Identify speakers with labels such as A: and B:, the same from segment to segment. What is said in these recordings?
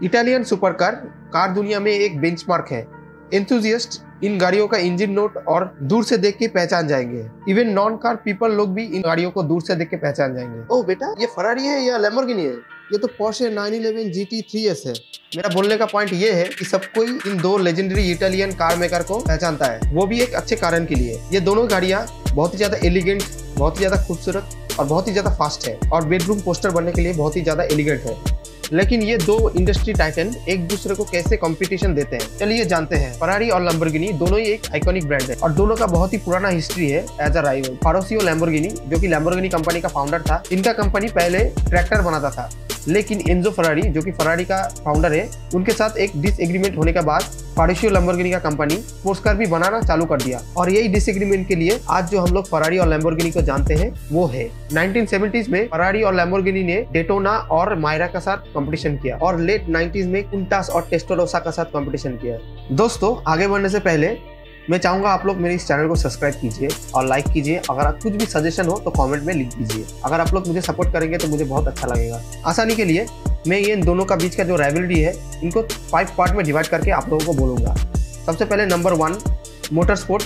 A: Italian super car car दुनिया में एक बेंचमार्क है। एंथुजियास्ट इन गाड़ियों का इंजन नोट और दूर से देख के पहचान जाएंगे। इवन नॉन कार पीपल लोग भी इन गाड़ियों को दूर से देख के पहचान जाएंगे। ओह बेटा, ये फरारी है या लैम्बोर्गिनी है? ये तो पोर्शे 911 GT3S है। मेरा बोलने का पॉइंट ये है कि सब कोई इन दो लेजेंडरी इटालियन कार मेकर को पहचानता है, वो भी एक अच्छे कारण के लिए। ये दोनों गाड़ियाँ बहुत ही ज्यादा एलिगेंट, बहुत ही ज्यादा खूबसूरत और बहुत ही ज्यादा फास्ट है और बेडरूम पोस्टर बनने के लिए बहुत ही ज्यादा एलिगेंट है। लेकिन ये दो इंडस्ट्री टाइटन एक दूसरे को कैसे कंपटीशन देते हैं, चलिए जानते हैं। फरारी और लैम्बोर्गिनी दोनों ही एक आइकॉनिक ब्रांड है और दोनों का बहुत ही पुराना हिस्ट्री है एज अ राइवल। फारोसियो लैम्बोर्गिनी, जो कि लैम्बोर्गिनी कंपनी का फाउंडर था, इनका कंपनी पहले ट्रैक्टर बनाता था, लेकिन एंजो फरारी, जो कि फरारी का फाउंडर है, उनके साथ एक डिसएग्रीमेंट होने के बाद फारोसियो लैम्बोर्गिनी का कंपनी स्पोर्ट्स कार भी बनाना चालू कर दिया। और यही डिसएग्रीमेंट के लिए आज जो हम लोग फरारी और लैम्बोर्गिनी को जानते हैं वो है। 1970s में फरारी और लैम्बोर्गिनी ने डेटोना और मायरा के साथ कंपटीशन किया और लेट 90s में कुंटास और टेस्टोरोसा के साथ कंपटीशन किया। दोस्तों, आगे बढ़ने से पहले मैं चाहूंगा आप लोग मेरे इस चैनल को सब्सक्राइब कीजिए और लाइक कीजिए। अगर आप कुछ भी सजेशन हो तो कमेंट में लिख दीजिए। अगर आप लोग मुझे सपोर्ट करेंगे तो मुझे बहुत अच्छा लगेगा। आसानी के लिए मैं ये इन दोनों का बीच का जो राइवलरी है, इनको 5 पार्ट में डिवाइड करके आप लोगों को बोलूँगा। सबसे पहले number 1 motor sport,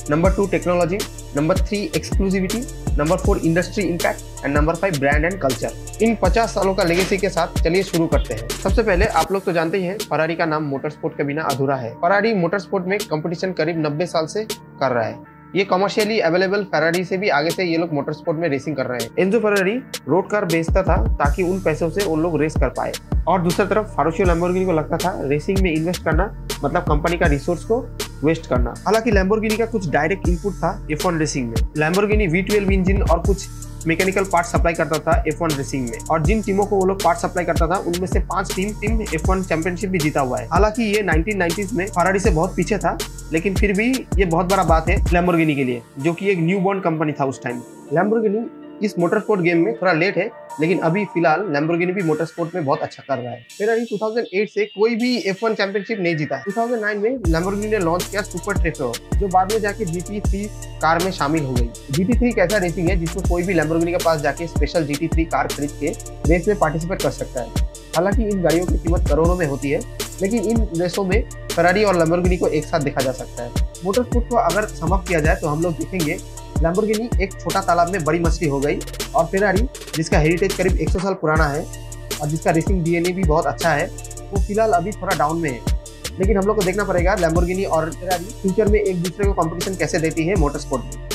A: number 2 technology, number 3 exclusivity, number 4 industry impact and number 5 brand and culture. इन 50 सालों का लेगेसी के साथ चलिए शुरू करते हैं। सबसे पहले आप लोग तो जानते ही हैं, फरारी का नाम मोटर स्पोर्ट के बिना अधूरा है। फरारी मोटर स्पोर्ट में कंपटीशन करीब 90 साल से कर रहा है। ये कमर्शियली अवेलेबल फेरारी से भी आगे से ये लोग मोटर स्पोर्ट में रेसिंग कर रहे हैं। एंजो फरारी रोड कार बेचता था ताकि उन पैसों से उन लोग रेस कर पाए, और दूसरी तरफ फारोसियो लैम्बोर्गिनी को लगता था रेसिंग में इन्वेस्ट करना मतलब कंपनी का रिसोर्स को वेस्ट करना। हालांकि लैम्बोर्गिनी का कुछ डायरेक्ट इनपुट था F1 रेसिंग में। लैम्बोर्गिनी V12 इंजन और कुछ मैकेनिकल पार्ट सप्लाई करता था F1 रेसिंग में, और जिन टीमों को वो लोग पार्ट सप्लाई करता था उनमें से 5 टीम F1 चैंपियनशिप भी जीता हुआ है। हालांकि ये 1990s में फरारी से बहुत पीछे था, लेकिन फिर भी ये बहुत बड़ा बात है लैम्बोर्गिनी के लिए, जो कि एक न्यू बॉर्न कंपनी था उस टाइम। लैम्बोर्गिनी इस मोटर स्पोर्ट गेम में थोड़ा लेट है, लेकिन अभी फिलहाल लैम्बोर्गिनी भी मोटर स्पोर्ट में बहुत अच्छा कर रहा है। फरारी 2008 से कोई भी F1 चैंपियनशिप नहीं जीता। 2009 में लैम्बोर्गिनी ने लॉन्च किया सुपर ट्रेफो, जो बाद में जाके GT3 कार में शामिल हो गई। GT3 एक ऐसा रेसिंग है जिसमें कोई भी लैम्बोर्गिनी के पास जाके स्पेशल GT3 कार खरीद के रेस में पार्टिसिपेट कर सकता है। हालांकि इन गाड़ियों की कीमत करोड़ों में होती है, लेकिन इन रेसों में फरारी और लैम्बोर्गिनी को एक साथ देखा जा सकता है। मोटर स्पोर्ट को अगर समअप किया जाए तो हम लोग देखेंगे लैम्बोर्गिनी एक छोटा तालाब में बड़ी मछली हो गई, और फेरारी जिसका हेरिटेज करीब 100 साल पुराना है और जिसका रेसिंग DNA भी बहुत अच्छा है, वो फिलहाल अभी थोड़ा डाउन में है। लेकिन हम लोग को देखना पड़ेगा लैम्बोर्गिनी और फेरारी फ्यूचर में एक दूसरे को कंपटीशन कैसे देती है मोटर स्पोर्ट में।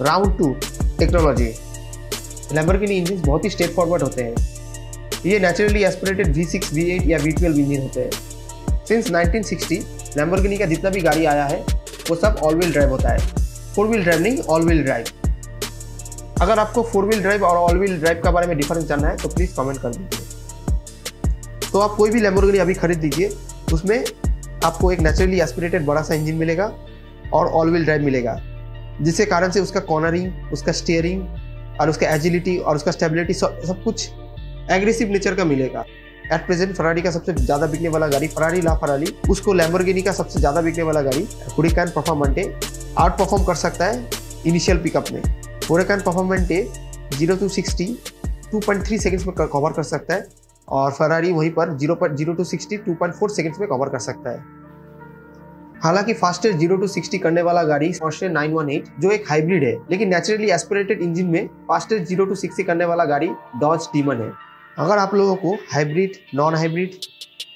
A: Round 2 technology. लैम्बोर्गिनी इंजन बहुत ही स्ट्रेट फॉरवर्ड होते हैं। ये नेचुरली एस्पिरेटेड V6, V8 या V12 इंजन होते हैं। सिंस 1960 लैम्बोर्गिनी का जितना भी गाड़ी आया है वो सब ऑल व्हील ड्राइव होता है। 4 व्हील ड्राइव नहीं, ऑल व्हील ड्राइव। अगर आपको 4 व्हील ड्राइव और ऑल व्हील ड्राइव के बारे में डिफरेंस जानना है तो प्लीज कमेंट कर दीजिए। तो आप कोई भी लैम्बोर्गिनी अभी खरीद लीजिए, उसमें आपको एक नेचुरली एस्पिरेटेड बड़ा सा इंजन मिलेगा और ऑल व्हील ड्राइव मिलेगा, जिसके कारण से उसका कॉर्नरिंग, उसका स्टीयरिंग और उसका एजिलिटी और उसका स्टेबिलिटी सब कुछ एग्रेसिव नेचर का मिलेगा। एट प्रेजेंट फरारी का सबसे ज्यादा बिकने वाला गाड़ी फरारी ला फरारी, उसको लैम्बोर्गिनी का सबसे ज्यादा बिकने वाला गाड़ी हुरिकेन परफॉर्मेंटे आउट परफॉर्म कर सकता है इनिशियल पिकअप में। हुरिकेन परफॉर्मेंटे 0 to 60 2.3 सेकंड्स में कवर कर सकता है, और फरारी वहीं पर 0 to 60 2.4 सेकंड्स में कवर कर सकता है। हालांकि फास्टेस्ट 0 to 60 करने वाला गाड़ी पोर्शे 918, जो एक हाइब्रिड है, लेकिन नेचुरली एस्पिरेटेड इंजन में फास्टेस्ट 0 to 60 करने वाला गाड़ी डॉज डीमन है। अगर आप लोगों को hybrid, non hybrid,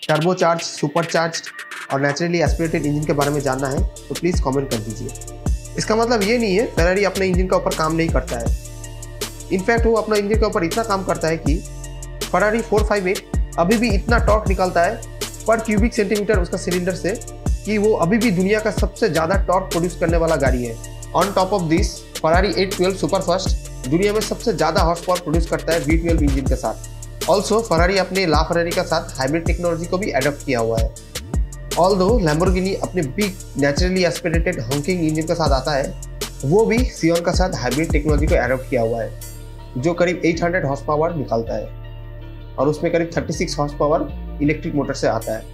A: turbocharge, supercharge और नेचुरली एस्पिरेटेड इंजन के बारे में जानना है तो प्लीज कमेंट कर दीजिए। इसका मतलब ये नहीं है फेरारी अपने इंजन के ऊपर काम नहीं करता है। इनफैक्ट वो अपना इंजन के ऊपर इतना काम करता है कि फरारी 458 अभी भी इतना टॉर्क निकालता है पर क्यूबिक सेंटीमीटर उसका सिलेंडर से कि वो अभी भी दुनिया का सबसे ज्यादा टॉर्क प्रोड्यूस करने वाला गाड़ी है। On top of this, Ferrari 812 superfast दुनिया में सबसे ज्यादा हॉर्स पावर प्रोड्यूस करता है V12 इंजन के साथ। ऑल्सो फरारी अपने ला फरारी के साथ हाइब्रिड टेक्नोलॉजी को भी एडॉप्ट किया हुआ है। ऑल्दो लैम्बोर्गिनी अपने big naturally aspirated Hawking engine के साथ आता है, वो भी सियोन के साथ हाइब्रिड टेक्नोलॉजी को एडॉप्ट किया हुआ है, जो करीब 800 हॉर्स पावर निकालता है, और उसमें करीब 36 हॉर्स पावर इलेक्ट्रिक मोटर से आता है।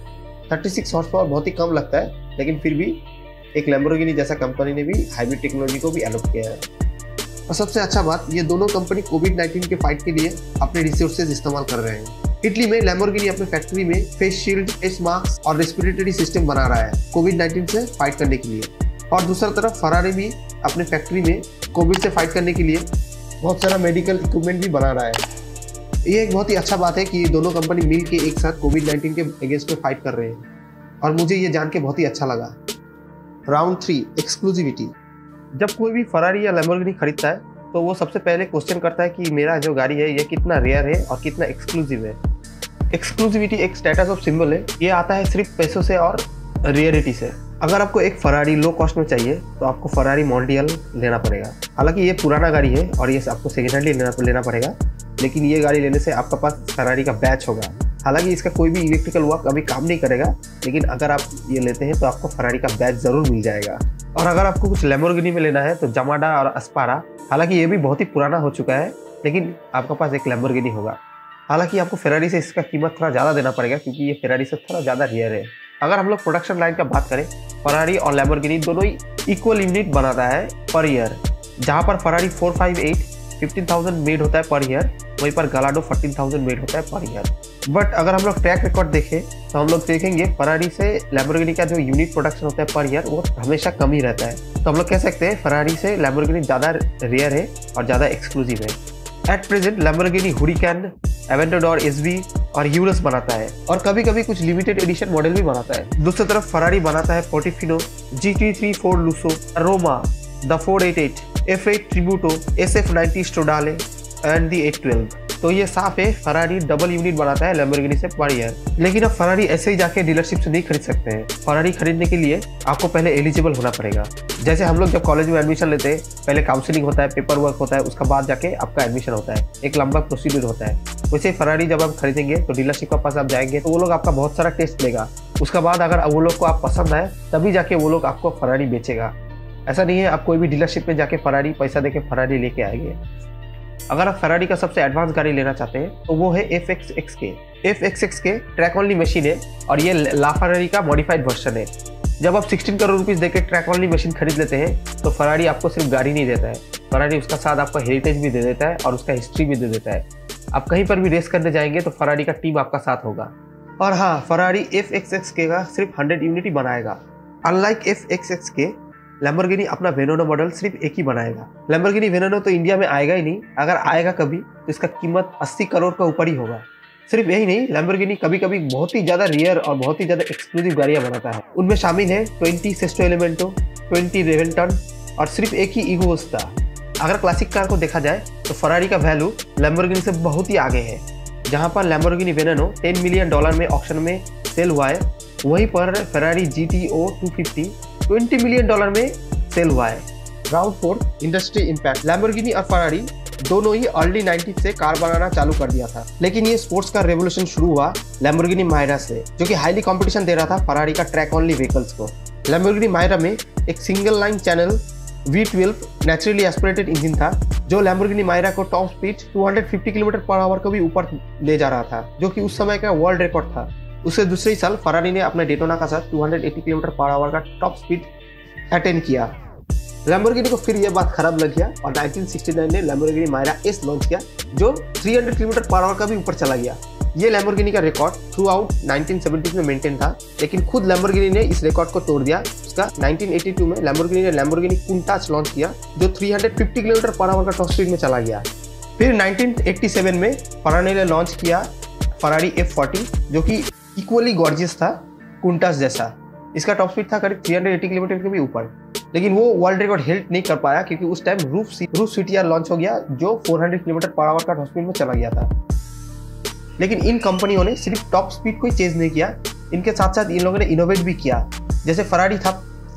A: 36 हॉर्स पावर बहुत ही कम लगता है, लेकिन फिर भी एक लैम्बोर्गिनी जैसा कंपनी ने भी हाइब्रिड टेक्नोलॉजी को भी एडॉप्ट किया है। और सबसे अच्छा बात, ये दोनों कंपनी कोविड-19 के फाइट के लिए अपने रिसोर्सेज इस्तेमाल कर रहे हैं। इटली में लैम्बोर्गिनी अपने फैक्ट्री में फेस शील्ड, फेस मास्क और रेस्पिरेटरी सिस्टम बना रहा है कोविड-19 से फाइट करने के लिए। और दूसरी तरफ फरारी भी अपने फैक्ट्री में कोविड से फाइट करने के लिए बहुत सारा मेडिकल इक्विपमेंट भी बना रहा है। ये एक बहुत ही अच्छा बात है कि ये दोनों कंपनी मिल के एक साथ कोविड-19 के अगेंस्ट में फाइट कर रहे हैं और मुझे ये जान के बहुत ही अच्छा लगा। Round 3 exclusivity. जब कोई भी फरारी या लैम्बोर्गिनी खरीदता है तो वो सबसे पहले क्वेश्चन करता है कि मेरा जो गाड़ी है ये कितना रेयर है और कितना एक्सक्लूसिव है। एक्सक्लूसिविटी एक स्टेटस ऑफ सिंबल है, ये आता है सिर्फ पैसों से और रेयरिटी से। अगर आपको एक फरारी लो कॉस्ट में चाहिए तो आपको फरारी मॉन्डियल लेना पड़ेगा। हालांकि ये पुराना गाड़ी है और ये आपको सेकेंड हैंड लेना पड़ेगा, लेकिन ये गाड़ी लेने से आपका पास फरारी का बैच होगा। हालांकि इसका कोई भी इलेक्ट्रिकल वर्क अभी काम नहीं करेगा, लेकिन अगर आप ये लेते हैं तो आपको फरारी का बैच ज़रूर मिल जाएगा। और अगर आपको कुछ लैम्बोर्गिनी में लेना है तो जमाडा और अस्पारा, हालांकि ये भी बहुत ही पुराना हो चुका है, लेकिन आपका पास एक लैम्बोर्गिनी होगा। हालांकि आपको फेरारी से इसका कीमत थोड़ा ज़्यादा देना पड़ेगा क्योंकि ये फेरारी से थोड़ा ज़्यादा रेयर है। अगर हम लोग प्रोडक्शन लाइन का बात करें, फरारी और लैम्बोर्गिनी दोनों ही इक्वल यूनिट बनाता है पर ईयर। जहाँ पर फरारी 458 15,000 मेड होता है पर ईयर, वहीं पर गलाडो 14,000 मेड होता है पर ईयर। बट अगर हम लोग ट्रैक रिकॉर्ड देखें तो हम लोग देखेंगे फरारी से लैम्बोर्गिनी का जो यूनिट प्रोडक्शन होता है पर ईयर वो हमेशा कम ही रहता है। तो हम लोग कह सकते हैं फरारी से लैम्बोर्गिनी ज़्यादा रेयर है और ज़्यादा एक्सक्लूसिव है। At present Lamborghini Huracan, Aventador SV और यूरस बनाता है और कभी कभी कुछ लिमिटेड एडिशन मॉडल भी बनाता है। दूसरी तरफ फरारी बनाता है Portofino, GT3 four Lusso, Roma, the 488, F8 Tributo, SF90 Stradale and the 812। तो ये साफ है फरारी डबल यूनिट बनाता है लैम्बोर्गिनी से पर ईयर। लेकिन अब फरारी ऐसे ही जाके डीलरशिप से नहीं खरीद सकते हैं। फरारी खरीदने के लिए आपको पहले एलिजिबल होना पड़ेगा। जैसे हम लोग जब कॉलेज में एडमिशन लेते हैं, पहले काउंसलिंग होता है, पेपर वर्क होता है, उसके बाद जाके आपका एडमिशन होता है, एक लंबा प्रोसीड्यूर होता है। वैसे फरारी जब आप खरीदेंगे तो डीलरशिप के पास आप जाएंगे तो वो लोग आपका बहुत सारा टेस्ट लेगा। उसके बाद अगर वो लोग को आप पसंद आए तभी जाके वो लोग आपको फरारी बेचेगा। ऐसा नहीं है आप कोई भी डीलरशिप में जाके फरारी पैसा देके फरारी लेके आएंगे। अगर आप फरारी का सबसे एडवांस गाड़ी लेना चाहते हैं तो वो है FXXK। FXXK track only machine है और ये ला फरारी का मॉडिफाइड वर्जन है। जब आप 16 करोड़ रुपीस देके ट्रैक ओनली मशीन खरीद लेते हैं तो फरारी आपको सिर्फ गाड़ी नहीं देता है, फरारी उसका साथ आपको हेरिटेज भी दे देता है और उसका हिस्ट्री भी दे देता है। आप कहीं पर भी रेस करने जाएंगे तो फरारी का टीम आपका साथ होगा। और हाँ, फरारी FXXK का सिर्फ 100 यूनिट ही बनाएगा। अनलाइक FXXK, लैम्बोर्गिनी अपना वेनोनो मॉडल सिर्फ एक ही बनाएगा। लैम्बोर्गिनी वेनोनो तो इंडिया में आएगा ही नहीं, अगर आएगा कभी तो इसका कीमत 80 करोड़ का ऊपर ही होगा। सिर्फ यही नहीं, लैम्बोर्गिनी कभी कभी बहुत ही ज़्यादा रियर और बहुत ही ज़्यादा एक्सक्लूसिव गाड़ियाँ बनाता है। उनमें शामिल है 20 सेस्टो एलिमेंटो, 20 रेवेंटन और सिर्फ एक ही ईगोस्टा। अगर क्लासिक कार को देखा जाए तो फरारी का वैल्यू लैम्बोर्गिनी से बहुत ही आगे है। जहाँ पर लैम्बोर्गिनी वेनोनो $10 मिलियन में ऑक्शन में सेल हुआ है, वहीं पर फरारी GTO 250 $20 मिलियन में सेल हुआ है। Round 4 industry impact. लैम्बोर्गिनी और फरारी दोनों ही अर्ली 90s से कार बनाना चालू कर दिया था, लेकिन ये स्पोर्ट्स कार रेवोल्यूशन शुरू हुआ लैम्बोर्गिनी मायरा से, जो कि हाईली कंपटीशन दे रहा था फरारी का ट्रैक ओनली व्हीकल्स को। लैम्बोर्गिनी मायरा में एक single line channel V12 naturally aspirated engine था, जो लैम्बोर्गिनी मायरा को टॉप स्पीड 250 km/h को भी ऊपर ले जा रहा था, जो कि उस समय का वर्ल्ड रिकॉर्ड था। उससे दूसरे ही साल फरारी ने अपने डेटोना का साथ 280 km/h का टॉप स्पीड अटेन किया। लैम्बोर्गिनी को फिर यह बात खराब लग गया और 1969 ने लैम्बोर्गिनी मायरा S लॉन्च किया, जो 300 km/h का भी ऊपर चला गया। ये लैम्बोर्गिनी का रिकॉर्ड थ्रू आउट 1970s में मेंटेन था, लेकिन खुद लैम्बोर्गिनी ने इस रिकॉर्ड को तोड़ दिया। उसका 1982 में लैम्बोर्गिनी ने लैम्बोर्गिनी कुंटाच लॉन्च किया, जो 350 km/h का टॉप स्पीड में चला गया। फिर 1987 में फरारी ने लॉन्च किया फरारी F40, जो कि इक्वली गॉर्जियस था कुंटाच जैसा। इसका टॉप स्पीड था करीब 380 किलोमीटर के भी ऊपर, लेकिन वो वर्ल्ड रिकॉर्ड हेल्प नहीं कर पाया क्योंकि उस टाइम रूफ CTR लॉन्च हो गया, जो 400 km/h का टॉप स्पीड में चला गया था। लेकिन इन कंपनियों ने सिर्फ टॉप स्पीड को ही चेंज नहीं किया, इनके साथ साथ इन लोगों ने इनोवेट भी किया। जैसे फरारी था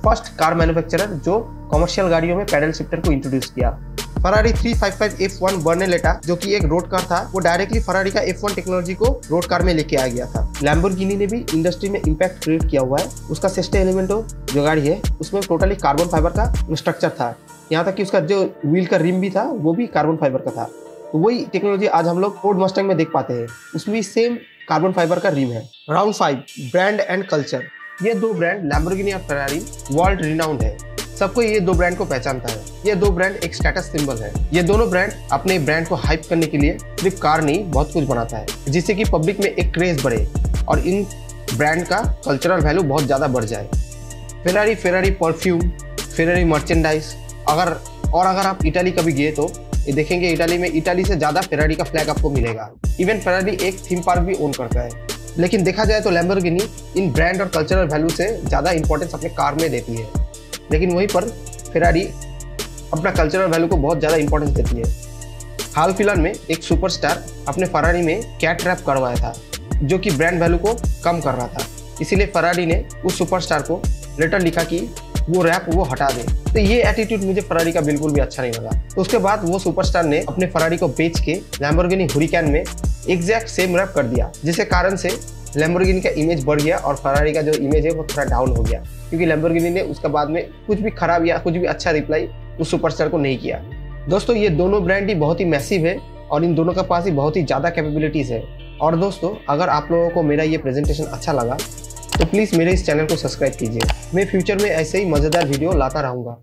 A: फर्स्ट कार मैन्युफैक्चरर जो कमर्शियल गाड़ियों में पैडल शिफ्टर को इंट्रोड्यूस किया। फरारी 355 F1 बर्नेलेटा, जो कि एक रोड कार था, वो डायरेक्टली फरारी का F1 टेक्नोलॉजी को रोड कार में लेके आ गया था। लैम्बोर्गिनी ने भी इंडस्ट्री में इम्पैक्ट क्रिएट किया हुआ है। उसका सेस्टो एलिमेंटो जो गाड़ी है उसमें टोटली कार्बन फाइबर का स्ट्रक्चर था, यहाँ तक कि उसका जो व्हील का रिम भी था वो भी कार्बन फाइबर का था। तो वही टेक्नोलॉजी आज हम लोग फोर्ड मस्टैंग में देख पाते हैं, उसमें भी सेम कार्बन फाइबर का रिम है। Round 5 brand and culture. ये दो ब्रांड लैम्बोर्गिनी और फरारी वर्ल्ड रिनाउंड है, सबको ये दो ब्रांड को पहचानता है। ये दो ब्रांड एक स्टेटस सिंबल है। ये दोनों ब्रांड अपने ब्रांड को हाइप करने के लिए सिर्फ कार नहीं बहुत कुछ बनाता है, जिससे कि पब्लिक में एक क्रेज बढ़े और इन ब्रांड का कल्चरल वैल्यू बहुत ज़्यादा बढ़ जाए। Ferrari perfume, Ferrari merchandise. अगर आप इटाली कभी गए तो ये देखेंगे इटाली में इटाली से ज़्यादा फेरारी का फ्लैग आपको मिलेगा। इवन फेरारी एक थीम पार्क भी ओन करता है। लेकिन देखा जाए तो लैम्बोर्गिनी इन ब्रांड और कल्चरल वैल्यू से ज़्यादा इंपॉर्टेंस अपने कार में देती है, लेकिन वहीं पर फेरारी अपना कल्चरल वैल्यू को बहुत ज़्यादा इंपॉर्टेंस देती है। हाल फिलहाल में एक सुपरस्टार अपने फरारी में कैट रैप करवाया था, जो कि ब्रांड वैल्यू को कम कर रहा था। इसीलिए फरारी ने उस सुपरस्टार को लेटर लिखा कि वो रैप वो हटा दे। तो ये एटीट्यूड मुझे फरारी का बिल्कुल भी अच्छा नहीं लगा। तो उसके बाद वो सुपरस्टार ने अपने फरारी को बेच के लैम्बोर्गिनी हुरिकेन में एग्जैक्ट सेम रैप कर दिया, जिसके कारण से लैम्बोर्गिनी का इमेज बढ़ गया और फरारी का जो इमेज है वो थोड़ा डाउन हो गया, क्योंकि लैम्बोर्गिनी ने उसके बाद में कुछ भी खराब या कुछ भी अच्छा रिप्लाई उस सुपरस्टार को नहीं किया। दोस्तों, ये दोनों ब्रांड ही बहुत ही मैसिव है और इन दोनों के पास ही बहुत ही ज़्यादा कैपेबिलिटीज़ है। और दोस्तों, अगर आप लोगों को मेरा ये प्रेजेंटेशन अच्छा लगा तो प्लीज़ मेरे इस चैनल को सब्सक्राइब कीजिए। मैं फ्यूचर में ऐसे ही मज़ेदार वीडियो लाता रहूँगा।